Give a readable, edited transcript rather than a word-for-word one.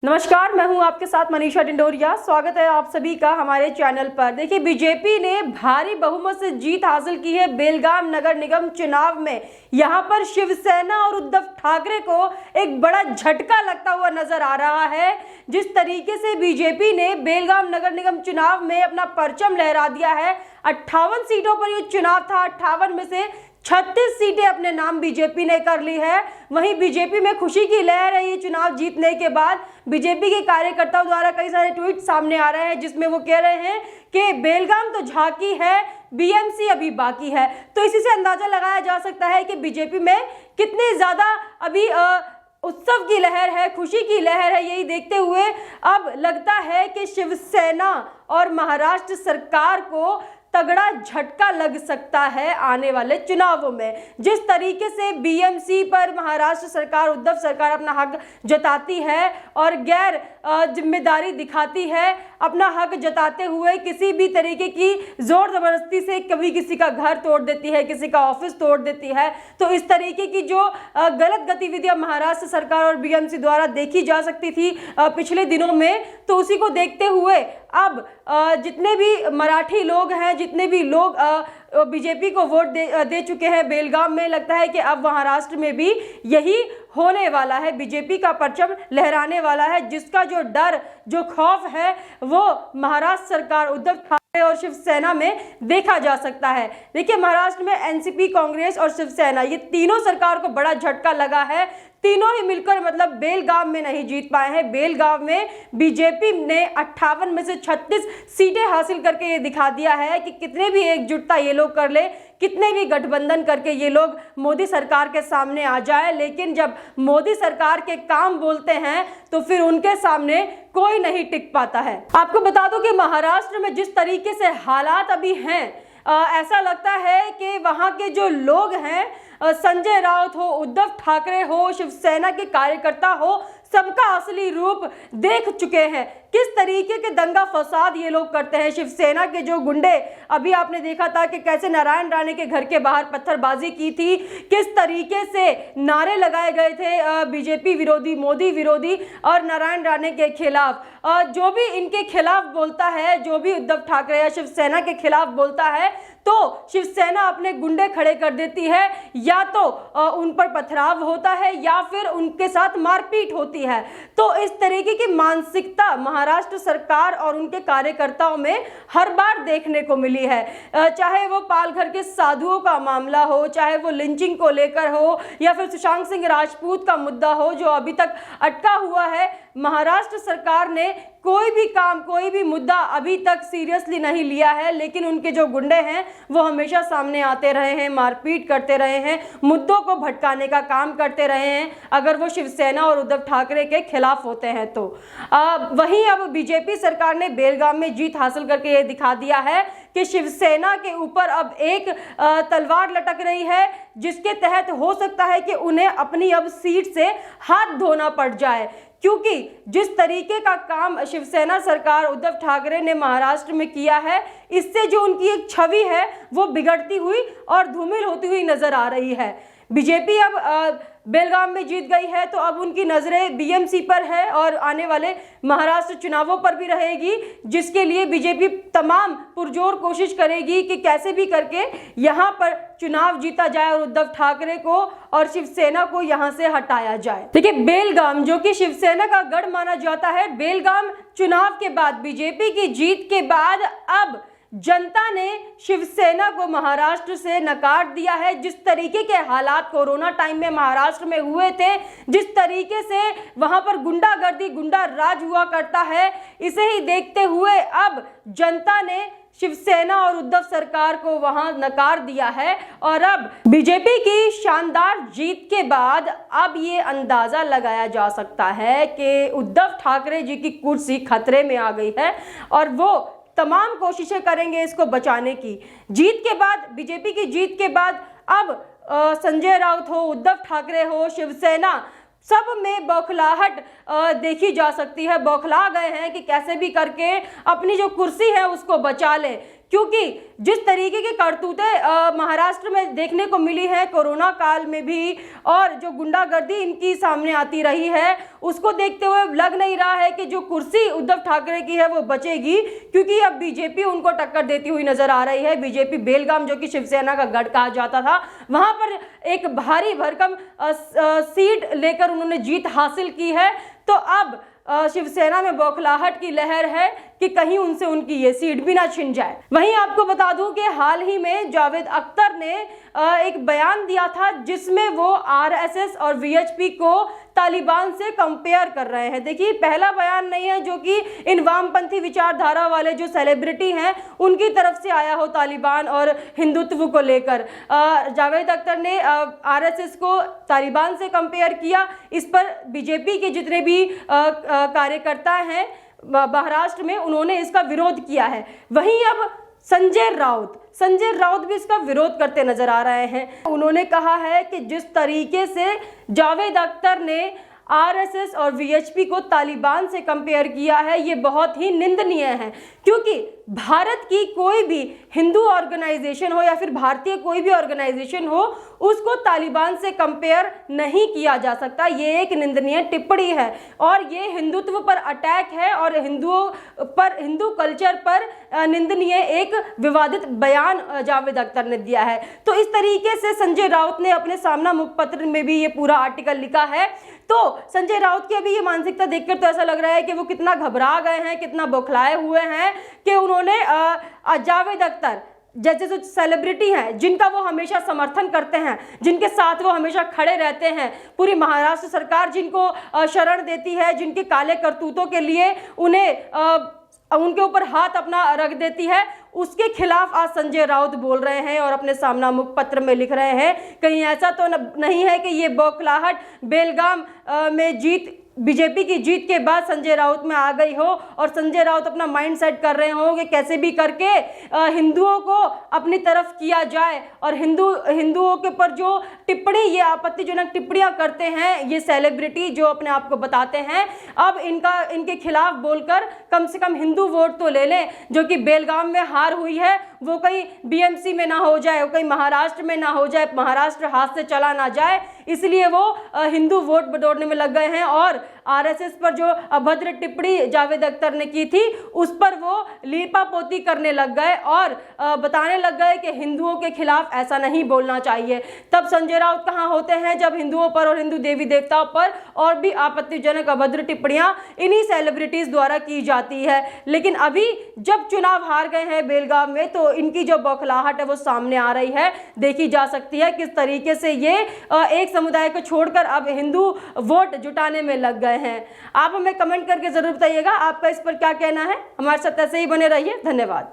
नमस्कार, मैं हूं आपके साथ मनीषा टिंडोरिया। स्वागत है आप सभी का हमारे चैनल पर। देखिए, बीजेपी ने भारी बहुमत से जीत हासिल की है बेलगाम नगर निगम चुनाव में। यहां पर शिवसेना और उद्धव ठाकरे को एक बड़ा झटका लगता हुआ नजर आ रहा है। जिस तरीके से बीजेपी ने बेलगाम नगर निगम चुनाव में अपना परचम लहरा दिया है। 58 सीटों पर यह चुनाव था। 58 में से 36 सीटें अपने नाम बीजेपी ने कर ली है। वहीं बीजेपी में खुशी की लहर है। ये चुनाव जीतने के बाद बीजेपी के कार्यकर्ताओं द्वारा कई सारे ट्वीट सामने आ रहे हैं, जिसमें वो कह रहे हैं कि बेलगाम तो झांकी है, बीएमसी अभी बाकी है। तो इसी से अंदाजा लगाया जा सकता है कि बीजेपी में कितने ज्यादा अभी उत्सव की लहर है, खुशी की लहर है। यही देखते हुए अब लगता है कि शिवसेना और महाराष्ट्र सरकार को तगड़ा झटका लग सकता है आने वाले चुनावों में। जिस तरीके से बीएमसी पर महाराष्ट्र सरकार, उद्धव सरकार अपना हक जताती है और गैर जिम्मेदारी दिखाती है, अपना हक जताते हुए किसी भी तरीके की जोर जबरदस्ती से कभी किसी का घर तोड़ देती है, किसी का ऑफिस तोड़ देती है। तो इस तरीके की जो गलत गतिविधियां महाराष्ट्र सरकार और बीएमसी द्वारा देखी जा सकती थी पिछले दिनों में, तो उसी को देखते हुए अब जितने भी मराठी लोग हैं, जितने भी लोग बीजेपी को वोट दे चुके हैं बेलगाम में, लगता है कि अब महाराष्ट्र में भी यही होने वाला है। बीजेपी का परचम लहराने वाला है, जिसका जो डर, जो खौफ है, वो महाराष्ट्र सरकार, उद्धव ठाकरे और शिवसेना में देखा जा सकता है। देखिए, महाराष्ट्र में एनसीपी, कांग्रेस और शिवसेना, ये तीनों सरकार को बड़ा झटका लगा है। तीनों ही मिलकर मतलब बेलगाम में नहीं जीत पाए हैं। बेलगाम में बीजेपी ने 58 में से 36 सीटें हासिल करके ये दिखा दिया है कि कितने भी एकजुटता ये लोग कर ले, कितने भी गठबंधन करके ये लोग मोदी सरकार के सामने आ जाए, लेकिन जब मोदी सरकार के काम बोलते हैं तो फिर उनके सामने कोई नहीं टिक पाता है। आपको बता दूं कि महाराष्ट्र में जिस तरीके से हालात अभी हैं, ऐसा लगता है कि वहां के जो लोग हैं, संजय राउत हो, उद्धव ठाकरे हो, शिवसेना के कार्यकर्ता हो, सबका असली रूप देख चुके हैं। किस तरीके के दंगा फसाद ये लोग करते हैं। शिवसेना के जो गुंडे, अभी आपने देखा था कि कैसे नारायण राणे के घर के बाहर पत्थरबाजी की थी, किस तरीके से नारे लगाए गए थे बीजेपी विरोधी, मोदी विरोधी और नारायण राणे के खिलाफ। जो भी इनके खिलाफ बोलता है, जो भी उद्धव ठाकरे या शिवसेना के खिलाफ बोलता है, तो शिवसेना अपने गुंडे खड़े कर देती है, या तो उन पर पथराव होता है या फिर उनके साथ मारपीट होती है। तो इस तरीके की मानसिकता महाराष्ट्र सरकार और उनके कार्यकर्ताओं में हर बार देखने को मिली है। चाहे वो पालघर के साधुओं का मामला हो, चाहे वो लिंचिंग को लेकर हो, या फिर सुशांत सिंह राजपूत का मुद्दा हो जो अभी तक अटका हुआ है। महाराष्ट्र सरकार ने कोई भी काम, कोई भी मुद्दा अभी तक सीरियसली नहीं लिया है, लेकिन उनके जो गुंडे हैं वो हमेशा सामने आते रहे हैं, मारपीट करते रहे हैं, मुद्दों को भटकाने का काम करते रहे हैं, अगर वो शिवसेना और उद्धव ठाकरे के खिलाफ होते हैं तो। वहीं अब बीजेपी सरकार ने बेलगाम में जीत हासिल करके ये दिखा दिया है कि शिवसेना के ऊपर अब एक तलवार लटक रही है, जिसके तहत हो सकता है कि उन्हें अपनी अब सीट से हाथ धोना पड़ जाए। क्योंकि जिस तरीके का काम शिवसेना सरकार, उद्धव ठाकरे ने महाराष्ट्र में किया है, इससे जो उनकी एक छवि है वो बिगड़ती हुई और धूमिल होती हुई नजर आ रही है। बीजेपी अब बेलगाम में जीत गई है, तो अब उनकी नजरें बीएमसी पर है और आने वाले महाराष्ट्र चुनावों पर भी रहेगी, जिसके लिए बीजेपी तमाम पुरजोर कोशिश करेगी कि कैसे भी करके यहां पर चुनाव जीता जाए और उद्धव ठाकरे को और शिवसेना को यहां से हटाया जाए। देखिए, बेलगाम जो कि शिवसेना का गढ़ माना जाता है, बेलगाम चुनाव के बाद, बीजेपी की जीत के बाद अब जनता ने शिवसेना को महाराष्ट्र से नकार दिया है। जिस तरीके के हालात कोरोना टाइम में महाराष्ट्र में हुए थे, जिस तरीके से वहां पर गुंडागर्दी, गुंडा राज हुआ करता है, इसे ही देखते हुए अब जनता ने शिवसेना और उद्धव सरकार को वहां नकार दिया है। और अब बीजेपी की शानदार जीत के बाद अब ये अंदाजा लगाया जा सकता है कि उद्धव ठाकरे जी की कुर्सी खतरे में आ गई है और वो तमाम कोशिशें करेंगे इसको बचाने की। जीत के बाद, बीजेपी की जीत के बाद अब संजय राउत हो, उद्धव ठाकरे हो, शिवसेना, सब में बौखलाहट देखी जा सकती है। बौखला गए हैं कि कैसे भी करके अपनी जो कुर्सी है उसको बचा ले, क्योंकि जिस तरीके की करतूतें महाराष्ट्र में देखने को मिली है कोरोना काल में भी, और जो गुंडागर्दी इनकी सामने आती रही है, उसको देखते हुए लग नहीं रहा है कि जो कुर्सी उद्धव ठाकरे की है वो बचेगी, क्योंकि अब बीजेपी उनको टक्कर देती हुई नजर आ रही है। बीजेपी बेलगाम, जो कि शिवसेना का गढ़ कहा जाता था, वहां पर एक भारी भरकम सीट लेकर उन्होंने जीत हासिल की है। तो अब शिवसेना में बौखलाहट की लहर है कि कहीं उनसे उनकी ये सीट भी ना छिन जाए। वहीं आपको बता दूं कि हाल ही में जावेद अख्तर ने एक बयान दिया था जिसमें वो आरएसएस और वीएचपी को तालिबान से कंपेयर कर रहे हैं। देखिए, पहला बयान नहीं है जो कि इन वामपंथी विचारधारा वाले जो सेलिब्रिटी हैं उनकी तरफ से आया हो तालिबान और हिंदुत्व को लेकर। जावेद अख्तर ने आरएसएस को तालिबान से कंपेयर किया। इस पर बीजेपी के जितने भी कार्यकर्ता हैं महाराष्ट्र में, उन्होंने इसका विरोध किया है। वहीं अब संजय राउत भी इसका विरोध करते नजर आ रहे हैं। उन्होंने कहा है कि जिस तरीके से जावेद अख्तर ने आरएसएस और वीएचपी को तालिबान से कंपेयर किया है, ये बहुत ही निंदनीय है, क्योंकि भारत की कोई भी हिंदू ऑर्गेनाइजेशन हो या फिर भारतीय कोई भी ऑर्गेनाइजेशन हो, उसको तालिबान से कंपेयर नहीं किया जा सकता। ये एक निंदनीय टिप्पणी है और ये हिंदुत्व पर अटैक है और हिंदू कल्चर पर निंदनीय एक विवादित बयान जावेद अख्तर ने दिया है। तो इस तरीके से संजय राउत ने अपने सामना मुखपत्र में भी ये पूरा आर्टिकल लिखा है। तो संजय राउत की अभी ये मानसिकता देखकर तो ऐसा लग रहा है कि वो कितना घबरा गए हैं, कितना बौखलाए हुए हैं कि उन्होंने जावेद अख्तर जैसे जो सेलिब्रिटी हैं जिनका वो हमेशा समर्थन करते हैं, जिनके साथ वो हमेशा खड़े रहते हैं, पूरी महाराष्ट्र सरकार जिनको शरण देती है, जिनके काले करतूतों के लिए उनके ऊपर हाथ अपना रख देती है, उसके खिलाफ आज संजय राउत बोल रहे हैं और अपने सामना मुखपत्र में लिख रहे हैं। कहीं ऐसा तो नहीं है कि ये बौखलाहट बेलगाम में बीजेपी की जीत के बाद संजय राउत में आ गई हो और संजय राउत अपना माइंड सेट कर रहे हो कि कैसे भी करके हिंदुओं को अपनी तरफ किया जाए और हिंदुओं के ऊपर जो टिप्पणी, ये आपत्तिजनक टिप्पणियां करते हैं ये सेलिब्रिटी जो अपने आप को बताते हैं, अब इनके खिलाफ बोलकर कम से कम हिंदू वोट तो ले लें। जो कि बेलगाम में हार हुई है वो कहीं बीएमसी में ना हो जाए, वो कहीं महाराष्ट्र में ना हो जाए, महाराष्ट्र हाथ से चला ना जाए, इसलिए वो हिंदू वोट बटोरने में लग गए हैं। और आरएसएस पर जो अभद्र टिप्पणी जावेद अख्तर ने की थी उस पर वो लीपापोती करने लग गए और बताने लग गए कि हिंदुओं के खिलाफ ऐसा नहीं बोलना चाहिए। तब संजय राउत कहाँ होते हैं जब हिंदुओं पर और हिंदू देवी देवताओं पर और भी आपत्तिजनक अभद्र टिप्पणियां इन्हीं सेलिब्रिटीज द्वारा की जाती है। लेकिन अभी जब चुनाव हार गए हैं बेलगाम में, तो इनकी जो बौखलाहट है वो सामने आ रही है, देखी जा सकती है किस तरीके से ये एक समुदाय को छोड़कर अब हिंदू वोट जुटाने में लग गए हैं। आप हमें कमेंट करके जरूर बताइएगा आपका इस पर क्या कहना है। हमारे साथ ऐसे ही बने रहिए। धन्यवाद।